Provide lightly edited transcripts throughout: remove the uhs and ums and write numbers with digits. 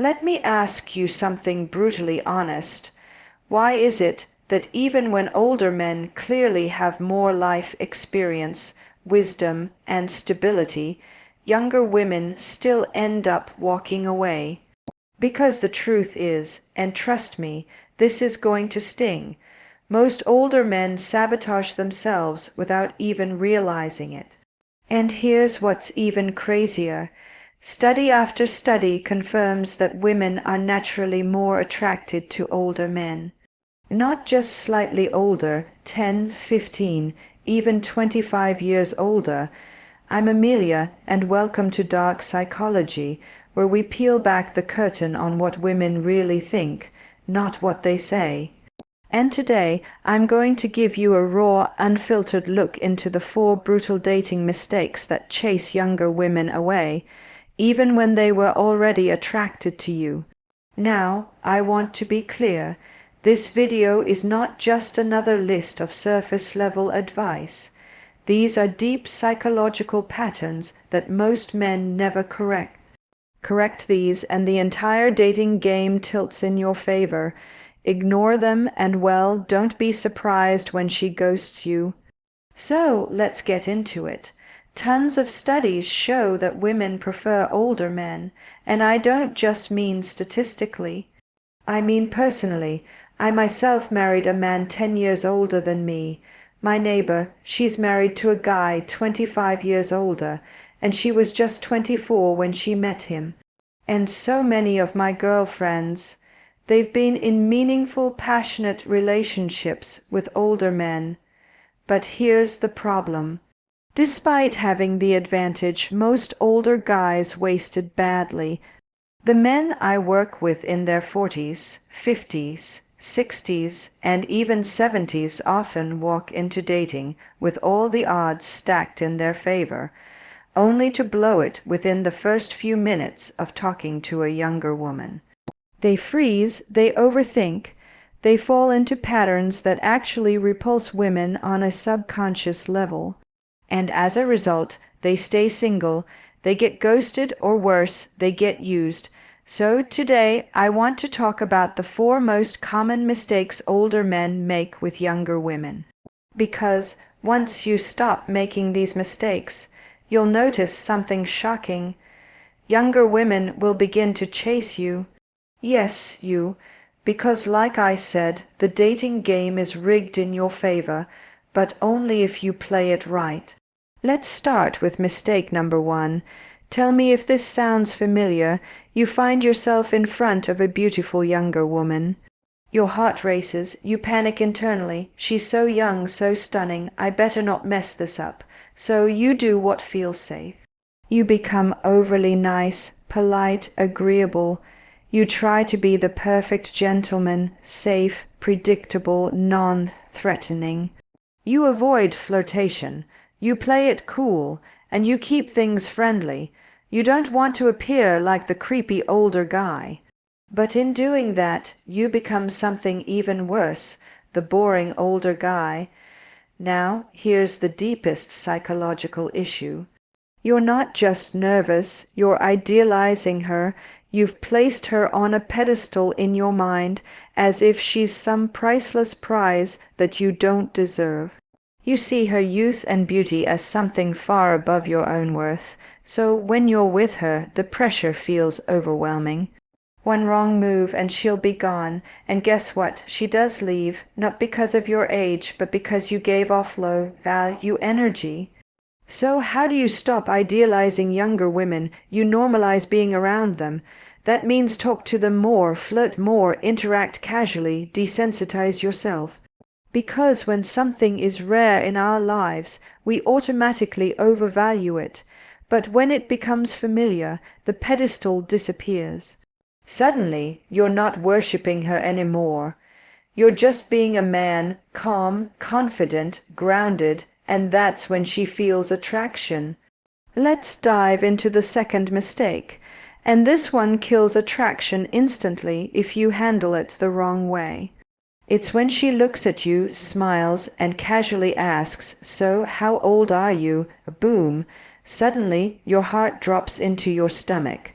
Let me ask you something brutally honest. Why is it that even when older men clearly have more life experience, wisdom, and stability, younger women still end up walking away? Because the truth is, and trust me, this is going to sting, most older men sabotage themselves without even realizing it. And here's what's even crazier. Study after study confirms that women are naturally more attracted to older men. Not just slightly older, 10, 15, even 25 years older. I'm Amelia, and welcome to Dark Psychology, where we peel back the curtain on what women really think, not what they say. And today, I'm going to give you a raw, unfiltered look into the 4 brutal dating mistakes that chase younger women away, even when they were already attracted to you. Now, I want to be clear. This video is not just another list of surface-level advice. These are deep psychological patterns that most men never correct. Correct these, and the entire dating game tilts in your favor. Ignore them, and well, don't be surprised when she ghosts you. So, let's get into it. Tons of studies show that women prefer older men, and I don't just mean statistically. I mean personally. I myself married a man 10 years older than me. My neighbor, she's married to a guy 25 years older, and she was just 24 when she met him. And so many of my girlfriends, they've been in meaningful, passionate relationships with older men. But here's the problem. Despite having the advantage, most older guys wasted badly. The men I work with in their 40s, 50s, 60s, and even 70s often walk into dating with all the odds stacked in their favor, only to blow it within the first few minutes of talking to a younger woman. They freeze, they overthink, they fall into patterns that actually repulse women on a subconscious level. And as a result, they stay single, they get ghosted, or worse, they get used. So today, I want to talk about the 4 most common mistakes older men make with younger women. Because once you stop making these mistakes, you'll notice something shocking. Younger women will begin to chase you. Yes, you. Because like I said, the dating game is rigged in your favor, but only if you play it right. Let's start with mistake number 1. Tell me if this sounds familiar. You find yourself in front of a beautiful younger woman. Your heart races, you panic internally. She's so young, so stunning, I better not mess this up. So you do what feels safe. You become overly nice, polite, agreeable. You try to be the perfect gentleman, safe, predictable, non-threatening. You avoid flirtation. You play it cool, and you keep things friendly. You don't want to appear like the creepy older guy. But in doing that, you become something even worse, the boring older guy. Now, here's the deepest psychological issue. You're not just nervous, you're idealizing her. You've placed her on a pedestal in your mind, as if she's some priceless prize that you don't deserve. You see her youth and beauty as something far above your own worth, so when you're with her, the pressure feels overwhelming. One wrong move and she'll be gone, and guess what? She does leave, not because of your age, but because you gave off low value energy. So how do you stop idealizing younger women? You normalize being around them. That means talk to them more, flirt more, interact casually, desensitize yourself. Because when something is rare in our lives, we automatically overvalue it. But when it becomes familiar, the pedestal disappears. Suddenly, you're not worshipping her anymore. You're just being a man, calm, confident, grounded, and that's when she feels attraction. Let's dive into the second mistake. And this one kills attraction instantly if you handle it the wrong way. It's when she looks at you, smiles, and casually asks, "So, how old are you?" Boom! Suddenly, your heart drops into your stomach.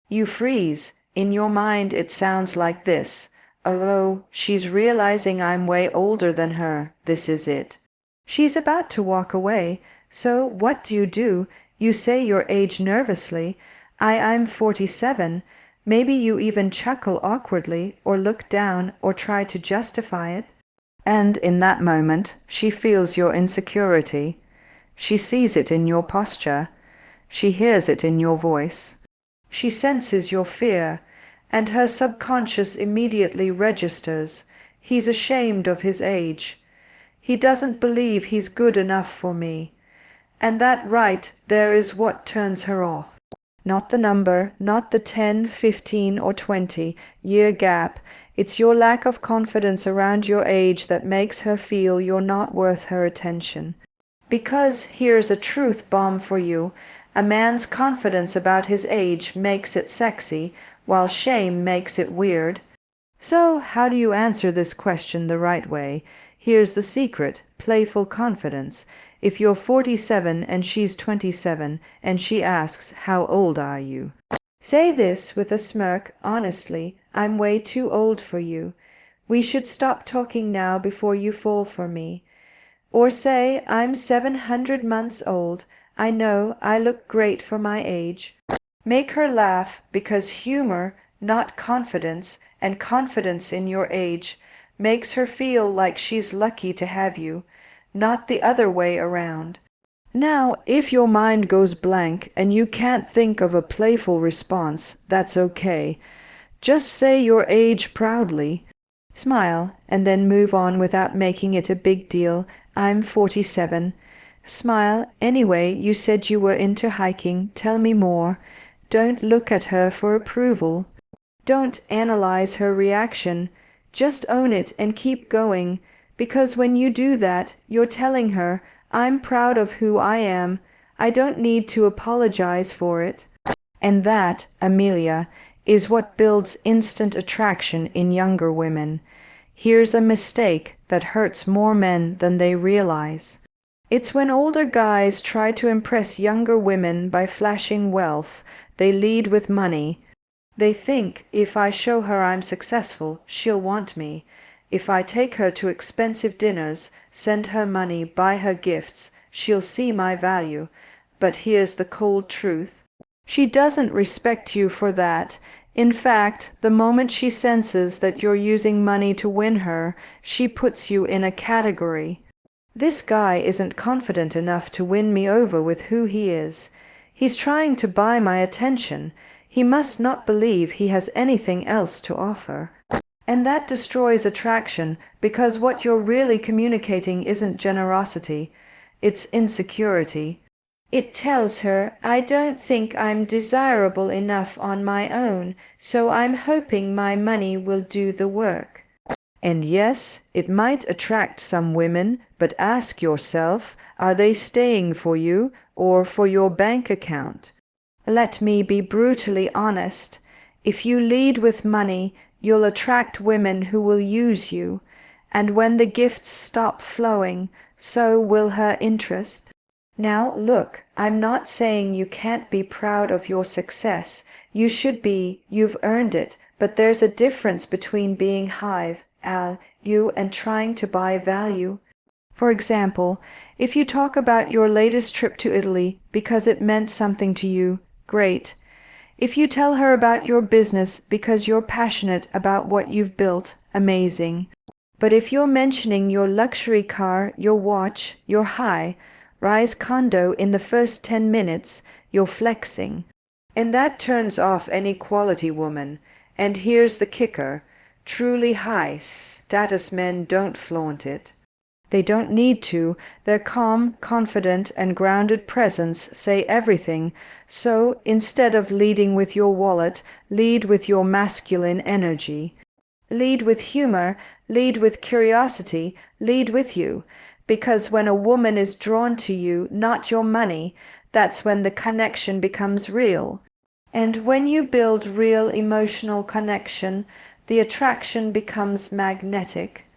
You freeze. In your mind it sounds like this: although she's realizing I'm way older than her, this is it. She's about to walk away, so what do? You say your age nervously. I'm 47. Maybe you even chuckle awkwardly, or look down, or try to justify it. And in that moment, she feels your insecurity. She sees it in your posture. She hears it in your voice. She senses your fear, and her subconscious immediately registers: he's ashamed of his age. He doesn't believe he's good enough for me. And that right there is what turns her off. Not the number, not the 10, 15, or 20-year gap. It's your lack of confidence around your age that makes her feel you're not worth her attention. Because here's a truth bomb for you: a man's confidence about his age makes it sexy, while shame makes it weird. So how do you answer this question the right way? Here's the secret: playful confidence. If you're 47 and she's 27, and she asks, "How old are you?" say this with a smirk, honestly: "I'm way too old for you. We should stop talking now before you fall for me." Or say, "I'm 700 months old. I know I look great for my age." Make her laugh, because humor, not confidence, and confidence in your age, makes her feel like she's lucky to have you, not the other way around. Now, if your mind goes blank and you can't think of a playful response, that's okay. Just say your age proudly. Smile, and then move on without making it a big deal. "I'm 47. Smile, anyway, you said you were into hiking. Tell me more." Don't look at her for approval. Don't analyze her reaction. Just own it and keep going, because when you do that, you're telling her, "I'm proud of who I am. I don't need to apologize for it." And that, Amelia, is what builds instant attraction in younger women. Here's a mistake that hurts more men than they realize. It's when older guys try to impress younger women by flashing wealth. They lead with money. They think, if I show her I'm successful, she'll want me. If I take her to expensive dinners, send her money, buy her gifts, she'll see my value. But here's the cold truth: she doesn't respect you for that. In fact, the moment she senses that you're using money to win her, she puts you in a category. "This guy isn't confident enough to win me over with who he is. He's trying to buy my attention. He must not believe he has anything else to offer." And that destroys attraction, because what you're really communicating isn't generosity, it's insecurity. It tells her, "I don't think I'm desirable enough on my own, so I'm hoping my money will do the work." And yes, it might attract some women, but ask yourself, are they staying for you or for your bank account? Let me be brutally honest. If you lead with money, you'll attract women who will use you, and when the gifts stop flowing, so will her interest. Now look, I'm not saying you can't be proud of your success. You should be. You've earned it. But there's a difference between being you and trying to buy value. For example, if you talk about your latest trip to Italy because it meant something to you, great. If you tell her about your business because you're passionate about what you've built, amazing. But if you're mentioning your luxury car, your watch, your high-rise condo in the first 10 minutes, you're flexing. And that turns off any quality woman. And here's the kicker: truly high-status men don't flaunt it. They don't need to. Their calm, confident, and grounded presence say everything. So, instead of leading with your wallet, lead with your masculine energy. Lead with humor, lead with curiosity, lead with you. Because when a woman is drawn to you, not your money, that's when the connection becomes real. And when you build real emotional connection, the attraction becomes magnetic.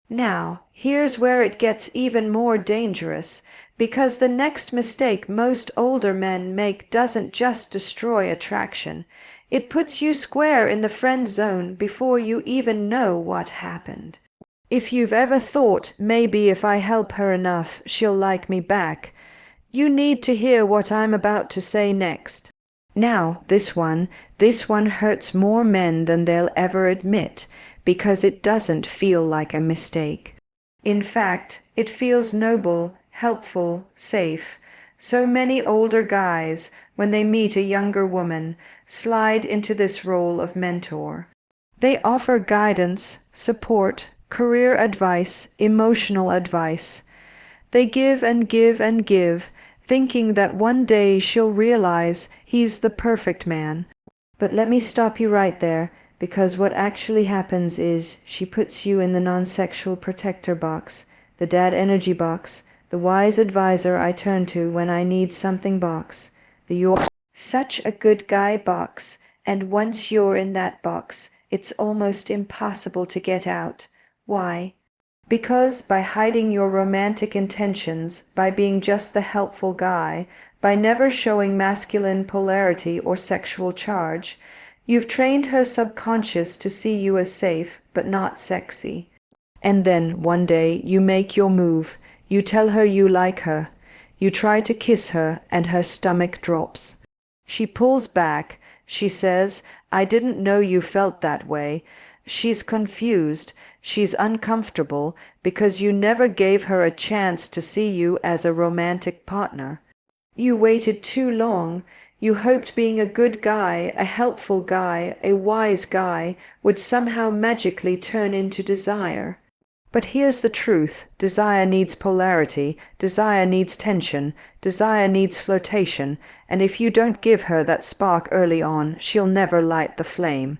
Now, here's where it gets even more dangerous, because the next mistake most older men make doesn't just destroy attraction, It puts you square in the friend zone before you even know what happened. If you've ever thought, maybe if I help her enough, she'll like me back, you need to hear what I'm about to say next. Now, this one hurts more men than they'll ever admit, because it doesn't feel like a mistake. In fact, it feels noble, helpful, safe. So many older guys, when they meet a younger woman, slide into this role of mentor. They offer guidance, support, career advice, emotional advice. They give and give and give, thinking that one day she'll realize he's the perfect man. But let me stop you right there, because what actually happens is she puts you in the non-sexual protector box, the dad energy box, the wise advisor I turn to when I need something box, the you're such a good guy box, and once you're in that box, it's almost impossible to get out. Why? Because by hiding your romantic intentions, by being just the helpful guy, by never showing masculine polarity or sexual charge, you've trained her subconscious to see you as safe but not sexy. And then, one day, you make your move. You tell her you like her. You try to kiss her, and her stomach drops. She pulls back. She says, "I didn't know you felt that way." She's confused. She's uncomfortable because you never gave her a chance to see you as a romantic partner. You waited too long. You hoped being a good guy, a helpful guy, a wise guy would somehow magically turn into desire. But here's the truth. Desire needs polarity, desire needs tension, desire needs flirtation, and if you don't give her that spark early on, she'll never light the flame.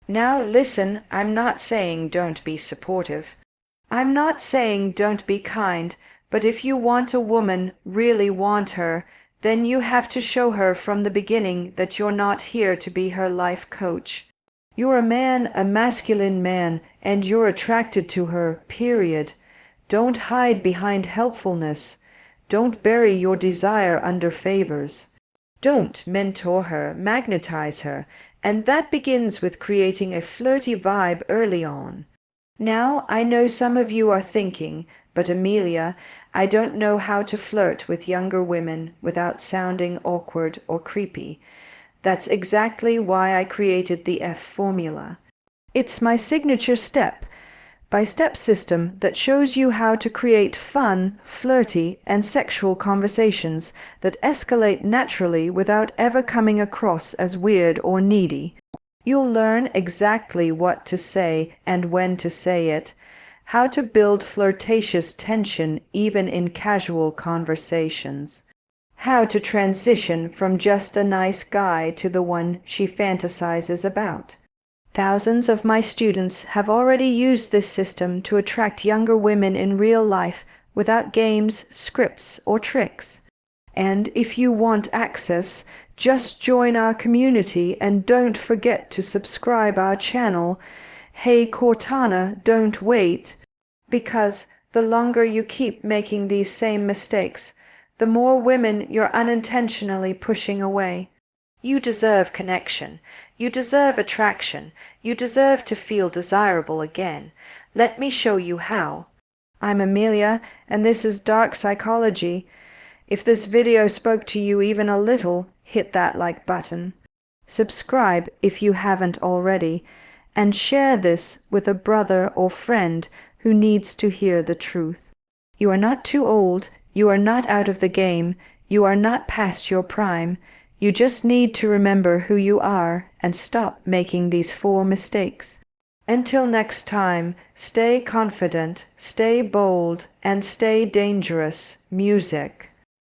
Now listen, I'm not saying don't be supportive. I'm not saying don't be kind, but if you want a woman, really want her, then you have to show her from the beginning that you're not here to be her life coach. You're a man, a masculine man, and you're attracted to her, period. Don't hide behind helpfulness. Don't bury your desire under favors. Don't mentor her, magnetize her, and that begins with creating a flirty vibe early on. Now, I know some of you are thinking, but Amelia, I don't know how to flirt with younger women without sounding awkward or creepy. That's exactly why I created the F formula. It's my signature step-by-step system that shows you how to create fun, flirty, and sexual conversations that escalate naturally without ever coming across as weird or needy. You'll learn exactly what to say and when to say it, how to build flirtatious tension even in casual conversations, how to transition from just a nice guy to the one she fantasizes about. Thousands of my students have already used this system to attract younger women in real life without games, scripts, or tricks. And if you want access, just join our community and don't forget to subscribe our channel. Hey Cortana, don't wait. Because the longer you keep making these same mistakes, the more women you're unintentionally pushing away. You deserve connection. You deserve attraction. You deserve to feel desirable again. Let me show you how. I'm Amelia, and this is Dark Psychology. If this video spoke to you even a little, hit that like button. Subscribe if you haven't already, and share this with a brother or friend who needs to hear the truth. You are not too old. You are not out of the game. You are not past your prime. You just need to remember who you are and stop making these 4 mistakes. Until next time, stay confident, stay bold, and stay dangerous. Music.